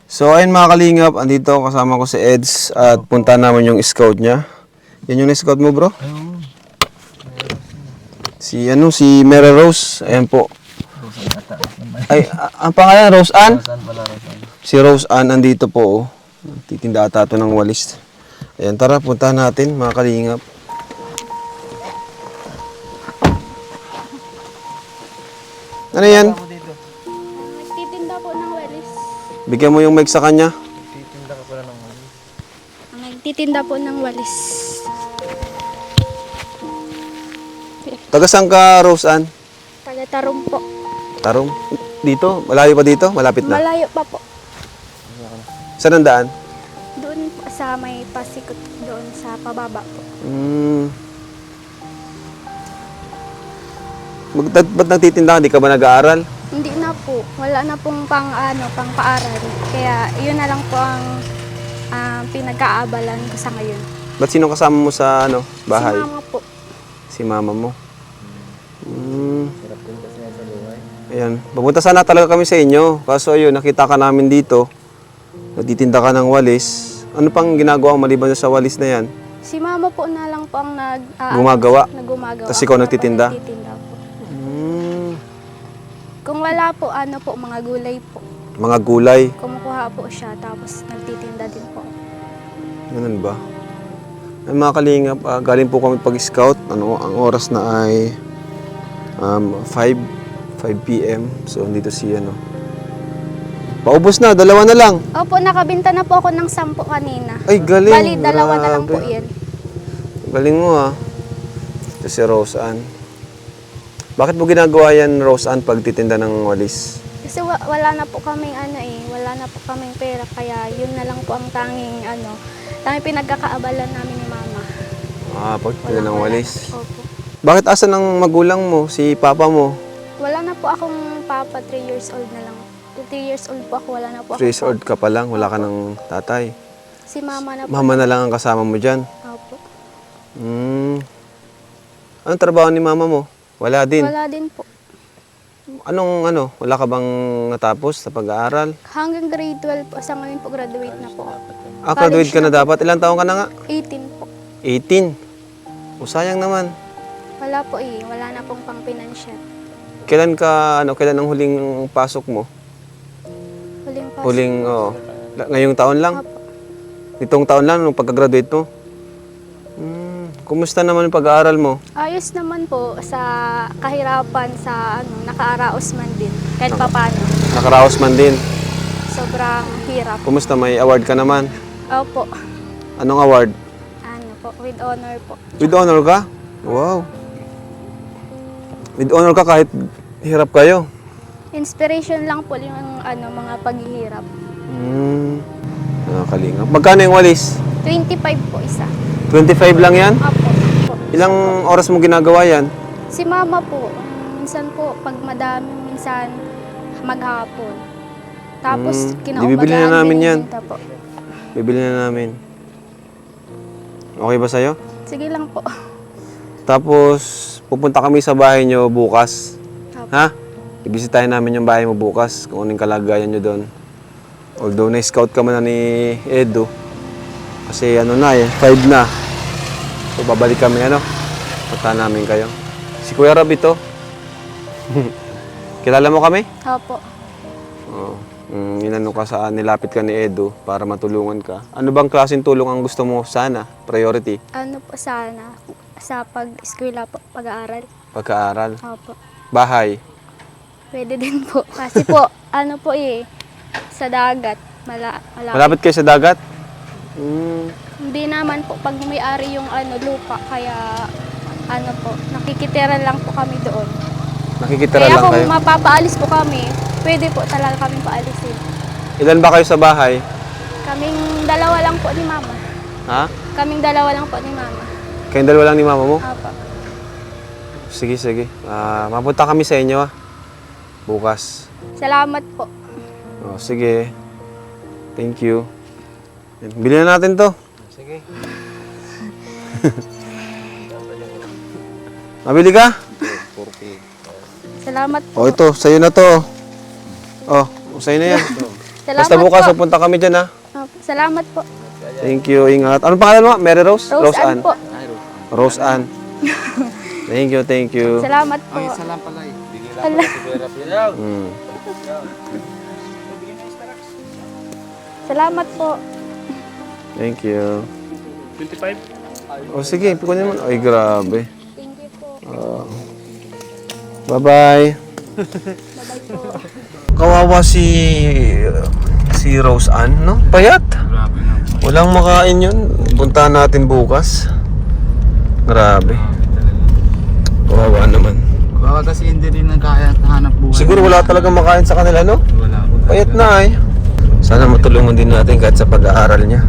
So ayun mga kalingap, andito kasama ko si Eds at punta naman yung scout niya. Yan yung scout mo, bro? Si Mary Rose. Ayan po. Ay, ang pangalan, Rose Ann? Si Rose Ann andito po. Oh. Titinda ata ito ng walis. Ayan, tara, punta natin mga kalingap. Ano yan? Nagtitinda po ng walis. Bigyan mo yung mic sa kanya. Nagtitinda po ng walis. Taga saan ka, Rose Ann? Taga-Tarong po. Tarong? Dito? Malayo pa dito? Malapit na? Malayo pa po. Saan ang daan? Doon po sa may pasikot doon sa pababa po. Ba't nagtitinda ka? Di ka ba nag-aaral? Hindi na po. Wala na pong pang paaral. Kaya yun na lang po ang pinag-aabalan ko sa ngayon. Ba't sino kasama mo sa bahay? Si mama po. Si mama mo. Ayan. Pupunta sana talaga kami sa inyo. Kaso ayun, nakita ka namin dito. Nagtitinda ka ng walis. Ano pang ginagawa mo maliban sa walis na yan? Si mama po na lang po ang Gumagawa? Nagumagawa. Tas ikaw Ako na po nagtitinda? nagtitinda po. Kung wala po, mga gulay po. Mga gulay. Kumukuha po siya, tapos nagtitinda din po. Ganun ba? Ay, mga kalingap, galing po kami pag-scout. Ang oras na ay 5 p.m. So, dito si Paubos na, dalawa na lang. Opo, nakabinta na po ako ng 10 kanina. Ay, galing. Bali, dalawa na lang po Grabe. yan. Galing mo Ito si Rose Ann. Bakit mo ginagawa yan, Rose Ann, pagtitinda ng walis? Kasi wala na po kaming wala na po kaming pera. Kaya yun na lang po ang tanging pinagkakaabalan namin ni mama. Pagtitinda ng walis. Opo. Bakit asan ang magulang mo, si papa mo? Wala na po akong papa, 3 years old na lang. 3 years old po ako, wala na po 3 ako. years old ka pa lang, wala ka ng tatay. Si mama na po. Mama na lang ang kasama mo dyan. Opo. Anong trabaho ni mama mo? Wala din. Wala din po. Wala ka bang natapos sa pag-aaral? Hanggang grade 12 po. Sa ngayon po, graduate na po. Graduate ka na dapat. Ilang taon ka na nga? 18 po. 18. Sayang naman. Wala po wala na pong pang-financial. Kailan ang huling pasok mo? Huling pasok. Ngayong taon lang? Opo. Itong taon lang, nung pagka-graduate mo? Kumusta naman yung pag-aaral mo? Ayos naman po sa kahirapan sa nakaaraos man din. Kahit papano. Nakaraos man din. Sobrang hirap. Kumusta? May award ka naman? Opo. Anong award? With honor po. With honor ka? Wow. With honor ka kahit hirap kayo? Inspiration lang po yung mga paghihirap. Nakakalingap. Magkano yung walis? 25 po isa. 25 lang yan? Opo. Ilang oras mo ginagawa yan? Si mama po, minsan po pag madami, minsan maghapon. Tapos kinaumagahan Bibili na namin yan. binibenta po. Bibili na namin. Okay ba sa'yo? Sige lang po. Tapos, pupunta kami sa bahay nyo bukas. Opo. Ha? Ibisitahin namin yung bahay mo bukas, kung anong kalagayan nyo doon. Although na-scout ka man na ni Edu. Kasi 5 na. So, babalik kami, punta namin kayo. Si Kuya Rob ito. Kilala mo kami? Opo. Oo. Nilapit ka ni Edu para matulungan ka. Ano bang klaseng tulong ang gusto mo sana? Priority? Sana, sa pag-eskwela po, pag-aaral. Pagkaaral? Opo. Bahay? Pwede din po. Kasi po, sa dagat, Malapit kayo sa dagat? Hindi naman po pag may-ari yung lupa, kaya nakikitira lang po kami doon. Nakikitira Kaya lang kung kayo? mapapaalis po kami, pwede po talaga kaming paalisin. Ilan ba kayo sa bahay? Kaming dalawa lang po ni mama. Ha? Kaming dalawa lang po ni mama. Kayong dalawa lang ni mama mo? Opo. Sige. Mapunta kami sa inyo bukas. Salamat po. Sige. Thank you. Bilhin na natin to. Sige. Mabili ka? Salamat po. Ito. Sa'yo na to. Sa'yo na yan. Salamat Basta bukas, po. pupunta kami dyan, ha? Opo, salamat po. Thank you, ingat. Anong pangalan mo? Mary Rose? Rose Ann po. Rose Ann. Thank you, thank you. Salamat po. Ay, isa lang pala eh. Binila Ala. pala si Vera Pilaw. Mm. Salamat po. Thank you. 25? O sige, kunin mo. Ay, grabe. Thank you po. Bye-bye. Bye-bye po. Kawawa si Rose Ann, no? Payat. Grabe na. Walang makain yun. Puntahan natin bukas. Grabe. Kawawa naman. Baka kasi hindi rin nagkaya hanap buhay. Siguro wala talagang makain sa kanila, no? Wala ko talaga. Payat na eh. Sana matulungan din natin kahit sa pag-aaral niya.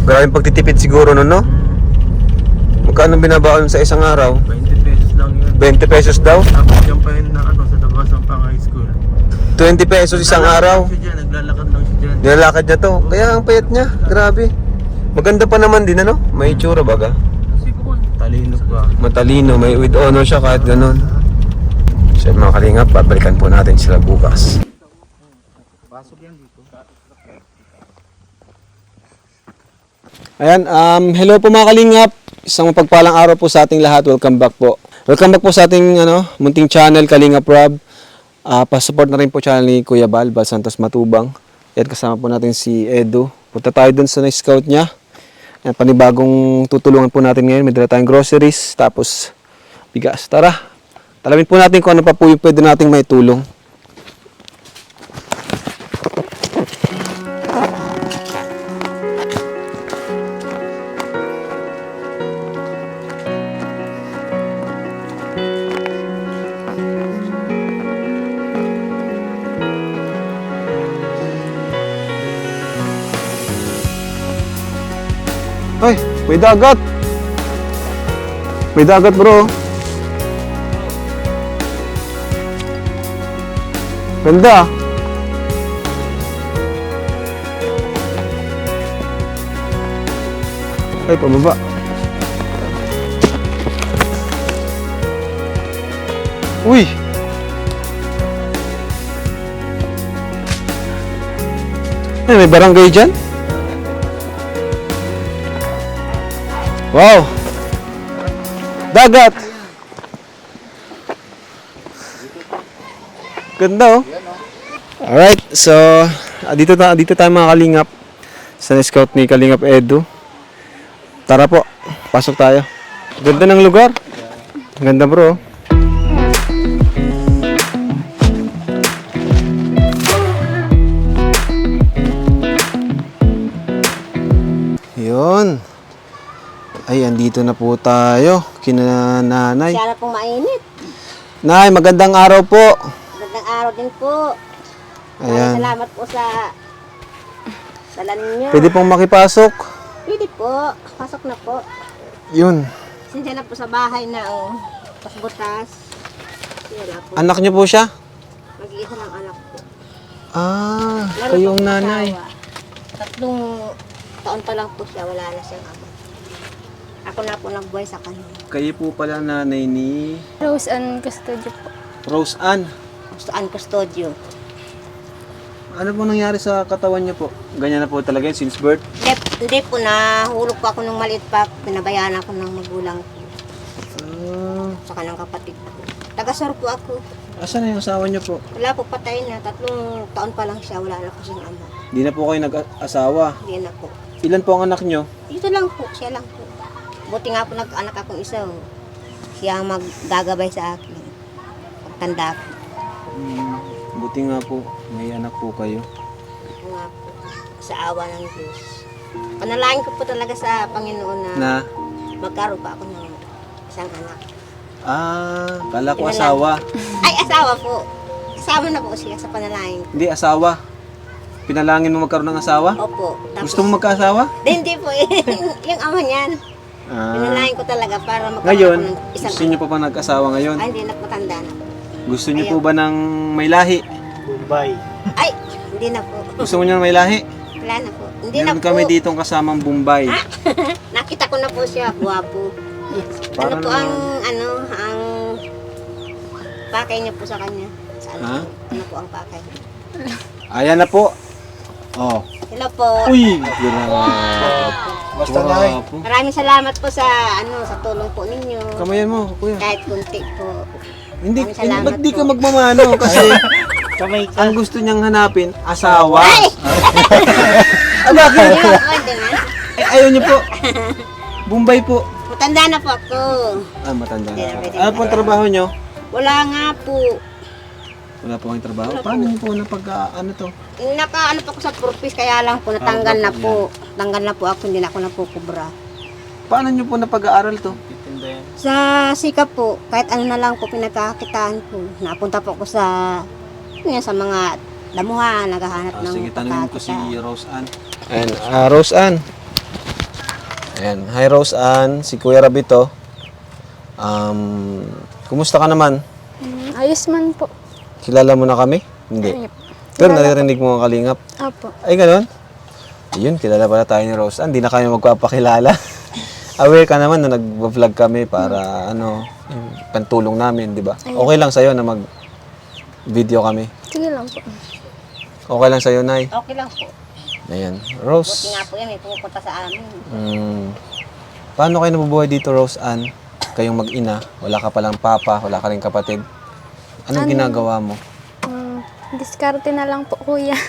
Grabe pagtitipid siguro no, no? Magkano binabaon sa isang araw? 20 pesos lang yun. 20 pesos daw? Tapos yan pa yun na sa labas ng pang high school. 20 pesos isang araw? Naglalakad lang siya dyan. Nilalakad niya to. Kaya ang payat niya. Grabe. Maganda pa naman din, ano? May itsura baga. Talino pa. Matalino. May with honor siya kahit ganun. So mga kalingap, babalikan po natin sila bukas. Pasok yan dito. Ayan, hello po mga kalingap. Isang mapagpalang araw po sa ating lahat. Welcome back po. Welcome back po sa ating munting channel, Kalingap Rob. Pa-support na rin po channel ni Kuya Bal Santos Matubang. At kasama po natin si Edo. Punta tayo dun sa na-scout niya. Ayan, panibagong tutulungan po natin ngayon. May dala tayong groceries, tapos bigas. Tara, talamin po natin kung ano pa po yung pwede nating may tulong. Ay, may dagat. May dagat, bro. Ganda. Ay, pababa. Uy! Ay, may barangay dyan? Wow! Dagat! Ganda oh! Alright, so dito tayo mga kalingap sa scout ni Kalingap Edu. Tara po, pasok tayo. Ganda ng lugar. Ganda bro. Yun. Ay, andito na po tayo. Kina nanay. Sana pong mainit. Nay, magandang araw po. Magandang araw din po. Ayan. Salamat po sa dala ninyo. Pwede pong makipasok. Pwede po. Pasok na po. Yun. Sindihan na po sa bahay na butas. Wala po. Anak niyo po siya? Mag-iisa ng anak po. Ah, Meron kayong pong nanay. asawa. 3 taon pa lang po siya. Wala na siyang ama. Ako na po nagbuhay sa kanya. Kayo po pala nanay ni Rose Ann Custodio po. Rose Ann. Gustoan Custodio. Ano po nangyari sa katawan niyo po? Ganyan na po talaga yun since birth? Hindi po, nahulog po ako nung maliit pa. Pinabayaan ako ng magulang ko. Ah, Saka ng kapatid ko. Taga-sor po ako. asan na yung asawa niyo po? Wala po, patay na. 3 taon pa lang siya. Wala na po siyang ama. Hindi na po kayo nag-asawa. Hindi na po. Ilan po ang anak niyo? Dito lang po, siya lang po. Buti nga po nag-anak akong isa. Siya ang maggagabay sa akin. Pagtanda ko. Buti nga po, may anak po kayo. Ako nga po. Sa awa ng Diyos. Panalangin ko po talaga sa Panginoon na, Na, magkaroon pa ako ng isang anak. kala ko Yun na lang. asawa. Ay, asawa po. Asawa na po siya sa panalangin. Hindi, asawa. Pinalangin mo magkaroon ng asawa? Opo. Gusto mo magkaasawa? Hindi po. Yung ama niyan. Ah, Pinalangin ko talaga para magkaroon ngayon, ako ng isang gusto niyo pa ba nag-asawa ngayon? Ay, hindi na matanda na. Gusto niyo po ba ng may lahi? Bombay. Ay, hindi na po. Gusto mo niyo ng may lahi? Wala na po. Hindi na Meron po. kami ditong kasamang Bombay. Nakita ko na po siya, guwapo. Para Ano po naman- ang pakay niyo po sa kanya? Sa ano, Ha? ano po ang pakay? Ayan na po. Oh. Hello po. Uy! Grabe. Basta Nay. Maraming salamat po sa sa tulong po ninyo. Kamayan mo, kuya. Kahit kunti po. Hindi, Maraming salamat ba't di ka po. magmamano? Kasi Kamay ka. ang gusto niyang hanapin, asawa. Ay! Ah, bakit? Hindi mo po, hindi na. Ayaw niyo po. Bombay po. Matanda na po ako. Ah, matanda na. Hindi na pwede Ano po ang trabaho niyo? Wala nga po. Wala po kayong trabaho? Wala Paano niyo po ano to? Ano pa ako sa purpose, kaya lang po natanggal na po. Tanggal na po ako, hindi na ako napukubra. Paano niyo po napag-aaral to? Titinda yan. Sa sikap po, kahit ano na lang po pinagkakitaan ko. Napunta po ako sa mga damuhan, naghahanap ng Sige, tanungin ko si pagkakitaan. Rose Ann. Ayan, Rose Ann. Ayan, hi Rose Ann, si Kuya Rabito. Kumusta ka naman? Ayos man po. Kilala mo na kami? Hindi. Ayun. Pero naririnig mo ang kalingap. Apo. Ay, ganun? Ayun, kilala pala tayo ni Rose Ann. Hindi na kami magpapakilala. Aware ka naman na nag-vlog kami para yung pantulong namin, di ba? Okay lang sa'yo na mag-video kami. Sige lang po. Okay lang sa'yo, Nay. Okay lang po. Ayan. Buti Rose, nga po yan, may pumupunta sa amin. paano kayo nabubuhay dito, Rose Ann? Kayong mag-ina, wala ka palang papa, wala ka rin kapatid. Anong ginagawa mo? Diskarte na lang po, kuya.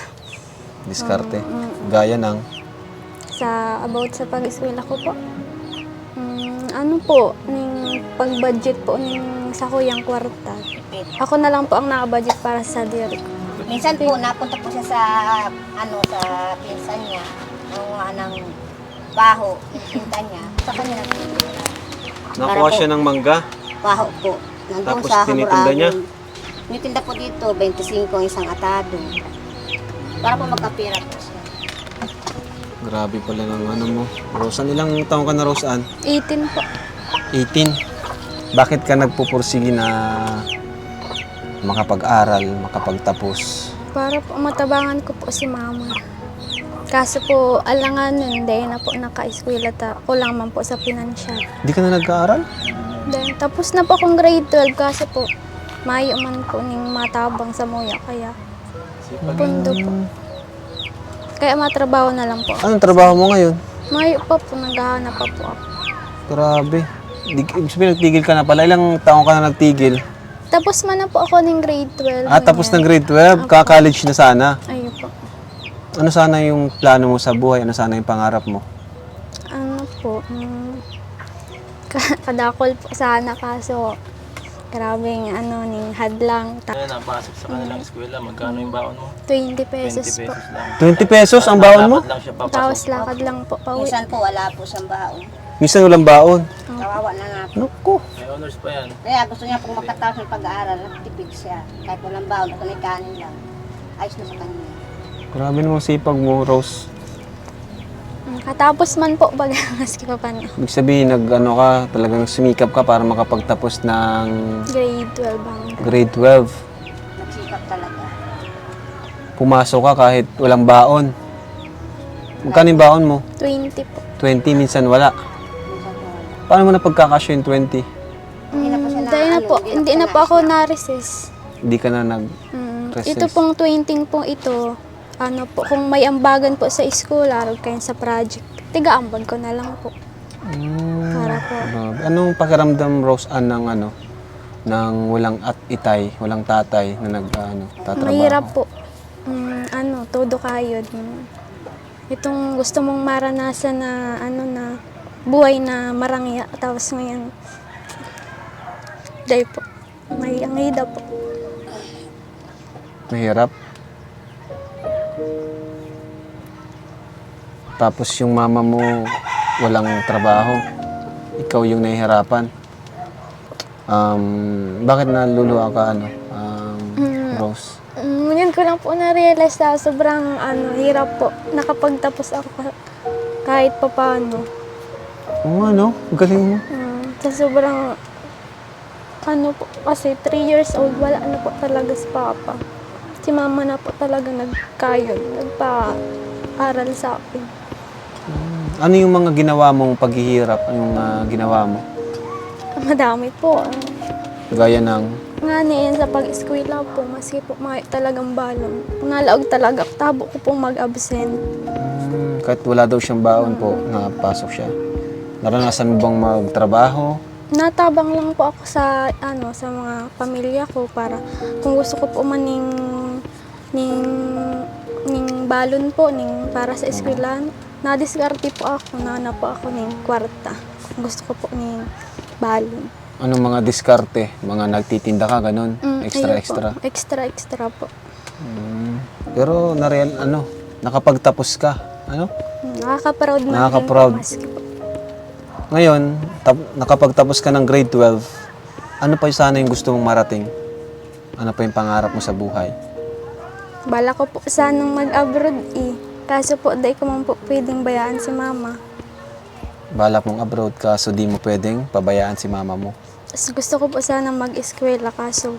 Diskarte. Gaya ng... About sa pag-eskwela ko po. Ano po, ning pag-budget po ning sa kuyang kwarta. Ako na lang po ang naka-budget para sa diri ko. Minsan po, napunta po siya sa pinsan niya, ng baho, yung pinta niya. Sa kanya nagtitinda. Nakuha siya ng mangga. Baho po. Nandun Tapos sa tinitinda niya? Hamuragon. Tinitinda po dito, 25 ang isang atado. Para po magkapira po siya. Grabe pala ng ano mo. Rose Ann, ilang taong ka na, Rose Ann? 18 po. 18. Bakit ka nagpupursige na makapag-aral, makapagtapos? Para po matabangan ko po si mama. Kaso po, alanganin, dahil na po naka-eskwela kulang man po sa pinansyal. Di ka na nag-aaral? Then, tapos na po akong grade 12 kasi po, mayo man po ning matabang sa muya, kaya pundo po. Kaya matrabaho na lang po. Anong trabaho mo ngayon? Mayo pa po, naghahanap pa po ako. Grabe. Ibig sabihin, nagtigil ka na pala. Ilang taong ka na nagtigil? Tapos man na po ako ng grade 12. Tapos ng ganyan. grade 12, ka-college na sana. Ayun po. Ano sana yung plano mo sa buhay? Ano sana yung pangarap mo? Ano po, kadakol po sana kaso grabing ning hadlang. Kaya napasok sa kanilang eskwela, magkano yung baon mo? 20 20 pesos po. pesos lang. 20 pesos ang baon mo? Dapat lang siya papasok. Tapos lakad lang po pauwi. Minsan po, wala po siyang baon. Minsan walang baon. Kawawa na nga po. Naku. May honors pa yan. Kaya gusto niya pong magkatapos ng pag-aaral, nagtipid siya. Kahit walang baon, at may kanin lang. Ayos na sa kanya. Grabe namang sipag mo, Rose. Katapos man po pag maski pa paano. Ibig sabihin, talagang sumikap ka para makapagtapos ng Grade 12 bang. grade 12. Nagsikap talaga. Pumasok ka kahit walang baon. Magkano yung baon mo? 20 po. 20, minsan wala. Minsan po wala. Paano mo napagkakasya yung 20? Hindi na po siya Dahil na po, hindi na po ako na-resist. Hindi ka na Ito Resist. pong 20 pong ito, kung may ambagan po sa school, arog kayo sa project, tiga-ambag ko na lang po. Para po. Grabe. Anong pakiramdam, Rose Ann, ng walang itay, walang tatay na tatrabaho? Mahirap po. Todo kayo. Itong gusto mong maranasan na, na buhay na marangya. Tapos ngayon, dahil po, may angida po. Mahirap. Tapos yung mama mo walang trabaho. Ikaw yung nahihirapan. Bakit naluluha ka, Rose? Yun ko lang po na-realize na sobrang hirap po. Nakapagtapos ako kahit pa paano. Oo, galing mo. Sa sobrang po, kasi 3 years old, wala na po talaga si Papa. Si Mama na po talaga nagkayod, nagpa-aral sa akin. Ano yung mga ginawa mong paghihirap? Yung ginawa mo? Madami po. Gaya ng... nga niyan sa pag-eskwela po, maski po may talagang balon. Pangalaog talaga, tabo ko pong mag-absent. Kahit wala daw siyang baon po, napasok siya. Naranasan mo bang magtrabaho? Natabang lang po ako sa sa mga pamilya ko para kung gusto ko po maning ning balon po ning para sa eskwelahan. Nadiskarte po ako, nana po ako ning kwarta. Kung gusto ko po ning balon. Anong mga diskarte? Mga nagtitinda ka, ganun? Ayun Extra-extra? po. Extra po. Pero nakapagtapos ka. Ano? Nakaka-proud man. Nakaka-proud. din po, maski po. Ngayon, nakapagtapos ka ng grade 12, ano pa sana yung gusto mong marating? Ano pa yung pangarap mo sa buhay? Bala ko po sanang mag-abroad eh. Kaso po, dahil ko man po pwedeng bayaan si mama. Balak mong abroad ka, so di mo pwedeng pabayaan si mama mo. Tapos gusto ko po sanang mag-eskwela, kaso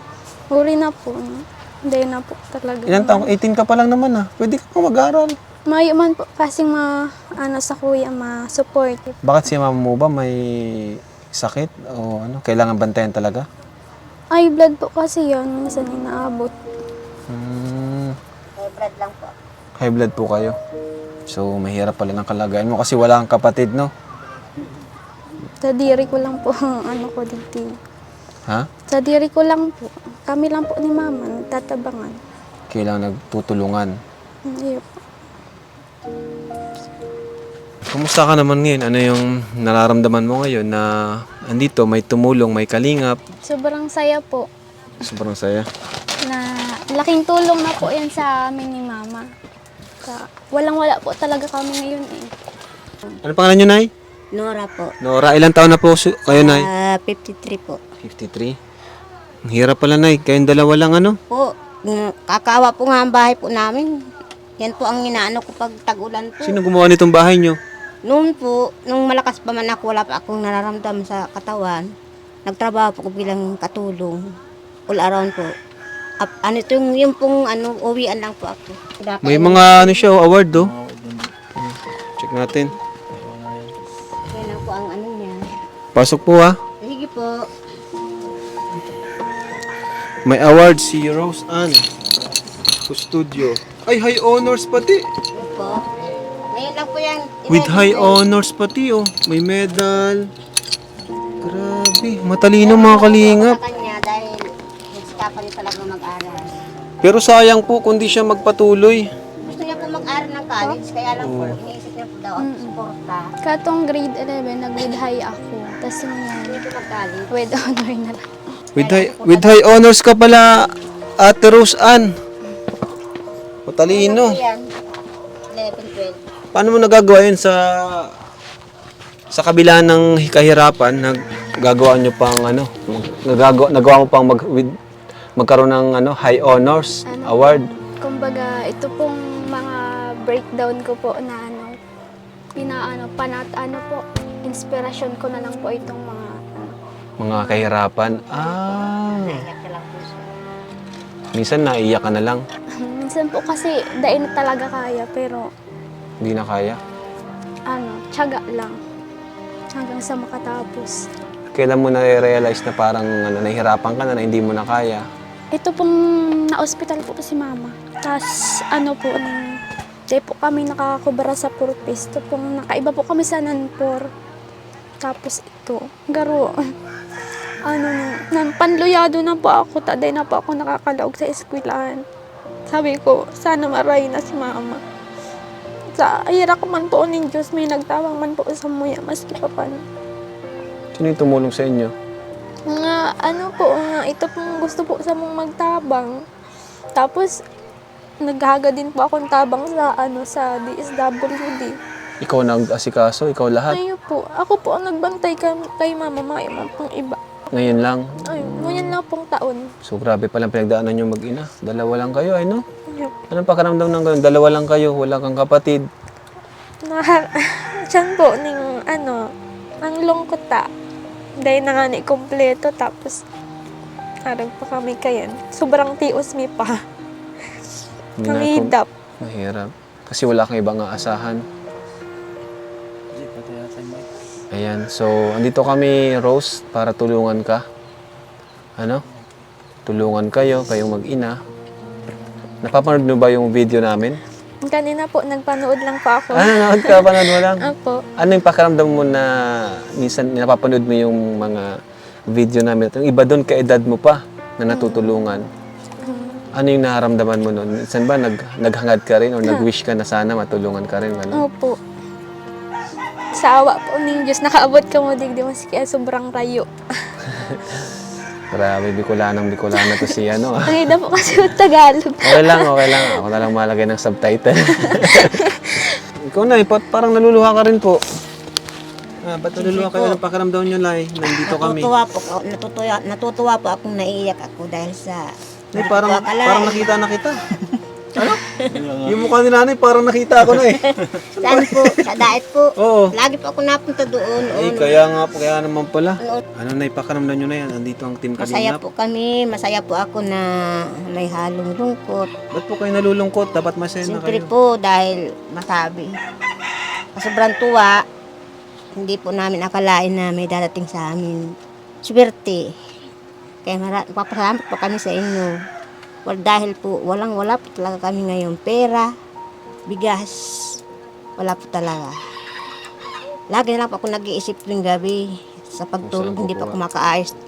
uri na po. No? Hindi na po talaga. Ilan taong? 18 ka pa lang naman ah. Pwede ka pa mag-aral. Mayo man po kasing sa kuya, ma-support. Bakit si mama mo ba may sakit? O ano, kailangan bantayan talaga? Ay, blood po kasi yun. Minsan inaabot. May blood lang po. High blood po kayo. So, mahirap pala ng kalagayan mo kasi wala kang kapatid, no? Sa diri ko lang po ang ko dito. Ha? Sa diri ko lang po. Kami lang po ni mama, nagtatabangan. Kailangan nagtutulungan. Ayun po. Kumusta ka naman ngayon? Ano yung nararamdaman mo ngayon na andito, may tumulong, may kalingap? Sobrang saya po. Sobrang saya. Na laking tulong na po yan sa amin ni mama. Walang-wala po talaga kami ngayon eh. Ano pangalan nyo, Nay? Nora po. Nora, ilang taon na po kayo, Nay? 53 po. 53. Ang hirap pala, Nay. Kayong dalawa lang, ano? Po, kakawa po nga ang bahay po namin. Yan po ang inaano ko pag tag-ulan po. Sino gumawa nitong bahay nyo? Noon po, nung malakas pa man ako, wala pa akong nararamdaman sa katawan. Nagtrabaho po ko bilang katulong. All around po. Ano ito yung pong uwian lang po ako. May mga ano siya, award, do. Check natin. Yan lang po ang niya. Pasok po, ha. Sige po. May award si Rose Ann Custodio. Ay, high honors pati. Yan po. Ngayon lang po yan. With high honors pati, oh. May medal. Grabe. Matalino mga kalingap. Sa kanya dahil nagsikapan niya talaga mag-aral. Pero sayang po kung di siya magpatuloy. Gusto niya po mag-aral ng college, kaya lang po, iniisip niya po daw ang suporta. Katong grade 11, nag-with high ako. Tapos Hindi ngayon, po mag-college. with honor na lang. With high honors ka pala, Ate Rose Ann. Matalino. Yan. 11, 12. Paano mo nagagawa yun sa kabila ng kahirapan, nagagawa nyo pang nagawa mo pang magkaroon ng high honors award? Kumbaga, ito pong mga breakdown ko po na inspirasyon ko na lang po itong Mga kahirapan. Naiyak na lang po siya. Minsan naiyak ka na lang. minsan po kasi dahil na talaga kaya, pero Hindi na kaya. tiyaga lang. Hanggang sa makatapos. Kailan mo na-realize na parang nahihirapan ka na hindi mo na kaya? Ito pong na-hospital po si mama. Tapos di po kami nakakubara sa purpose. Ito pong nakaiba po kami sa nanpor. Tapos ito, garo. Panluyado na po ako. Taday na po ako nakakalaog sa eskwelahan. Sabi ko, sana maray na si mama. Sa hirak man po ng Diyos, may nagtawang man po sa muya, maski pa paano. Sino yung tumulong sa inyo? Ito pong gusto po sa mong magtabang. Tapos, naghaga din po akong tabang sa DSWD. Ikaw nag-asikaso? Ikaw lahat? Ayun po, ako po ang nagbantay kay mama, mga pang iba. Ngayon lang? Ayun, ngunyan lang pong taon. So grabe palang pinagdaanan nyo mag-ina. Dalawa lang kayo, ay no? Ayun. Anong pakiramdam ng ganun? Dalawa lang kayo, wala kang kapatid. Diyan po, ang lungkot dahil na nga ni kompleto, tapos harap pa kami kayan. Sobrang tios mi pa. Kamidap. Mahirap. Kasi wala kang ibang aasahan. Ayan, so andito kami, Rose, para tulungan ka. matulungan kayo, kayong mag-ina. Napapanood mo ba yung video namin? Kanina po, nagpanood lang po ako. Nanonood ka, panood mo lang. Opo. Ano yung pakiramdam mo na minsan napapanood mo yung mga video namin? Yung iba doon, kaedad mo pa na natutulungan. Ano yung naharamdaman mo noon? Minsan ba naghangad ka rin o nag-wish ka na sana matulungan ka rin? Ano? Opo. Sa awa po ng Diyos, nakaabot ka mo digdi maski sobrang rayo. Grabe, Bicolana to si ano. Ang ina po kasi yung Tagalog. Okay lang. Ako na lang malagay ng subtitle. Ikaw na, parang naluluha ka rin po. Ba't naluluha kayo ng pakiramdam nyo, Nay? Nandito kami. Natutuwa po akong naiiyak ako dahil sa... Nay, parang nakita na kita. Ano? Yung mukha ni Nanay, parang nakita ko na eh. Saan po? Sa daet po. Oo. Lagi po ako napunta doon. Ay, kaya naman pala. Ano na, ipakiramdam nyo na yan? Andito ang team Masaya Kalingap. po kami. Masaya po ako na may halong lungkot. Ba't po kayo nalulungkot? Dapat masaya na Siyempre kayo. po dahil masabi. Sobrang tuwa. Hindi po namin akalain na may darating sa amin. Swerte. Kaya papasalamat po kami sa inyo. Dahil po wala po talaga kami ngayon. Pera, bigas, wala po talaga. Lagi na lang po ako nag-iisip tuwing gabi. Sa pagtulog, hindi pa ako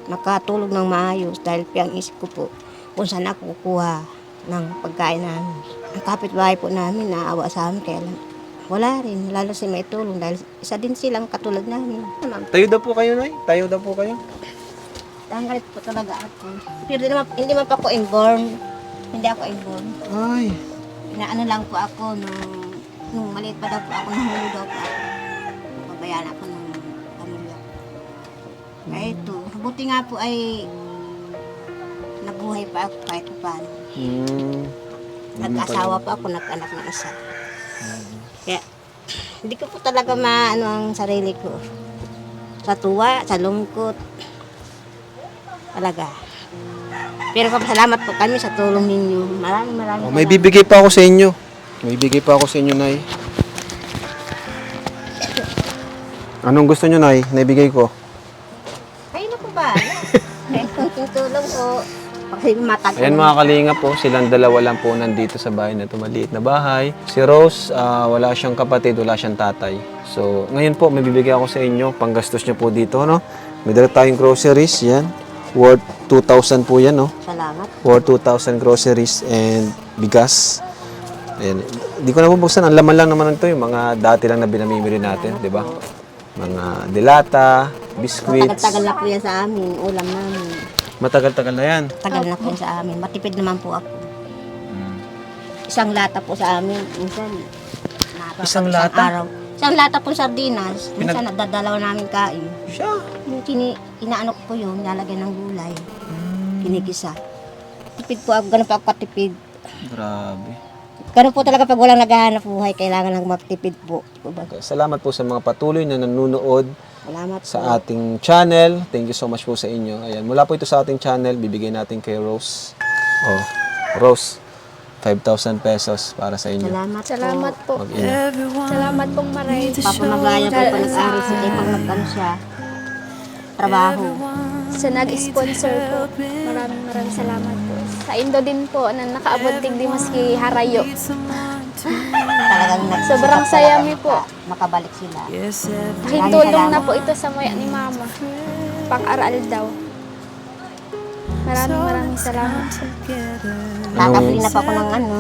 makatulog ng maayos dahil ang isip ko po kung saan ako kukuha ng pagkain namin. Ang kapitbahay po namin, naawa sa amin, kaya lang wala rin, lalo si may tulong dahil isa din silang katulad namin. Tayo daw po kayo, Nay. Tayo daw po kayo. Tanggalit po talaga ako. Pero hindi man pa ako inborn. Hindi ako inborn. Ay. Inaano lang po ako nung maliit pa daw po ako, nahuli daw po ako. Pabayaan ako ng pamilya. Kaya ito, buti nga po ay nabuhay pa ako kahit paano. Nag-asawa pa ako, nag-anak ng isa. Kaya, hindi ko po talaga maano ang sarili ko. Sa tuwa, sa lungkot. Talaga. Pero salamat po kami sa tulong ninyo. Maraming May salamat. bibigay pa ako sa inyo. Nay. Anong gusto nyo, Nay? Naibigay ko. Ay, naku ba? May kunting tulong po. Kasi matagal. Ayan mga kalinga po, silang dalawa lang po nandito sa bahay na ito, maliit na bahay. Si Rose, wala siyang kapatid, wala siyang tatay. So, ngayon po, may bibigay ako sa inyo, panggastos niyo po dito, no? May dala tayong groceries, yan. Worth 2,000 po yan, no? Salamat. Worth 2,000 groceries and bigas. Ayan. Hindi ko na bubuksan, ang laman lang naman ito, yung mga dati lang na binamimili natin, di ba? Mga delata, biscuits. Matagal-tagal na po yan sa amin. Ulam namin. Matagal-tagal na yan. Tagal na po yan sa amin. Matipid naman po ako. Isang lata po sa amin. Minsan, Isang lata? araw. Isang lata po sardinas. Minsan, nadadalaw namin kain. Siya. Yung inaano ko po yun, nalagyan ng gulay. Kinikisa. Tipid po ako, ganun po ako katipid. Grabe. Ganun po talaga pag walang naghahanap buhay, kailangan lang magtipid po. Salamat po sa mga patuloy na nanonood Salamat po. sa ating channel. Thank you so much po sa inyo. Ayan, mula po ito sa ating channel, bibigay natin kay Rose. Oh, Rose, 5,000 pesos para sa inyo. Salamat po. Mag-ina. Salamat pong maray. Papamagaya po pa nag-aral siya, pag nagkano siya. Trabaho. Sa nag-sponsor po. Maraming salamat po. Sa Indo din po na nakaabot tigdi maski harayo. Talagang Sobrang saya mi po. Makabalik sila. Pakitulong na po ito sa maya ni Mama. Pang-aral daw. Maraming salamat po. Kakabili na po ako ng ano.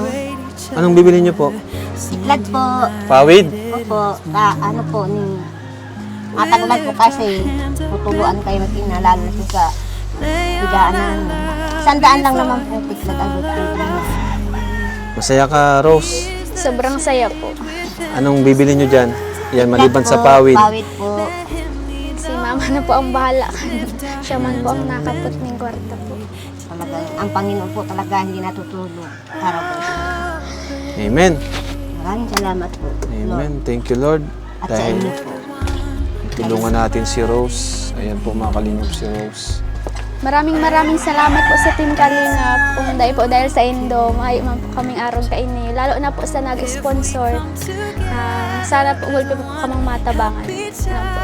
Anong bibili niyo po? Siklad po. Pawid? Opo. Ano po, matagulan po kasi tutuluan kayo mag-ina, lalo na sa bigaan namin. 100 lang naman po tiklad agad. Masaya ka, Rose. Sobrang saya po. Anong bibili niyo dyan? Yan, maliban sa po, pawid. Pawid po. Si Mama na po ang bahala. Siya man po ang nakapot ng kwarta po. Talaga, ang Panginoon po talaga hindi natutulog. Para po. Amen. Maraming salamat po. Amen. Lord. Thank you, Lord. At sa Dahil inyo po. tulungan natin si Rose. Ayan po, mga kalingap si Rose. Maraming salamat po sa Team Kalingap. Kung dahil sa Indo, maayo man po kaming araw kaini. Lalo na po sa nag-sponsor. Sana po hulpi po kamang matabangan. Po.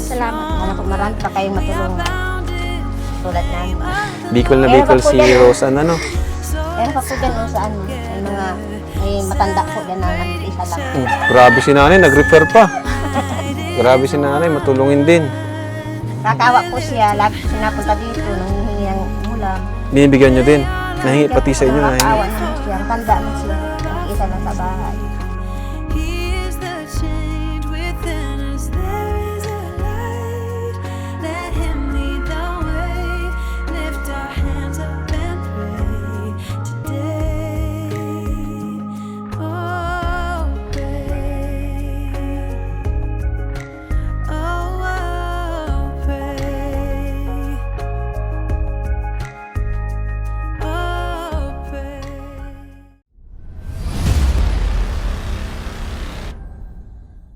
Salamat. Marami pa kayong matulungan. katulad namin. Bicol na Meron Bicol pa po si dyan. Rosan, ano? Meron pa po dyan sa ano, may mga may matanda po dyan na nag-isa lang. Grabe si nanay, nag-refer pa. Grabe si nanay, matulungin din. Nakakawa po siya, lagi sinapunta dito, nanghihingi ng ulam. Binibigyan nyo din. Nahingi pati sa inyo, nahingi. Nakakawa naman siya, tanda na siya, nag-isa lang sa bahay.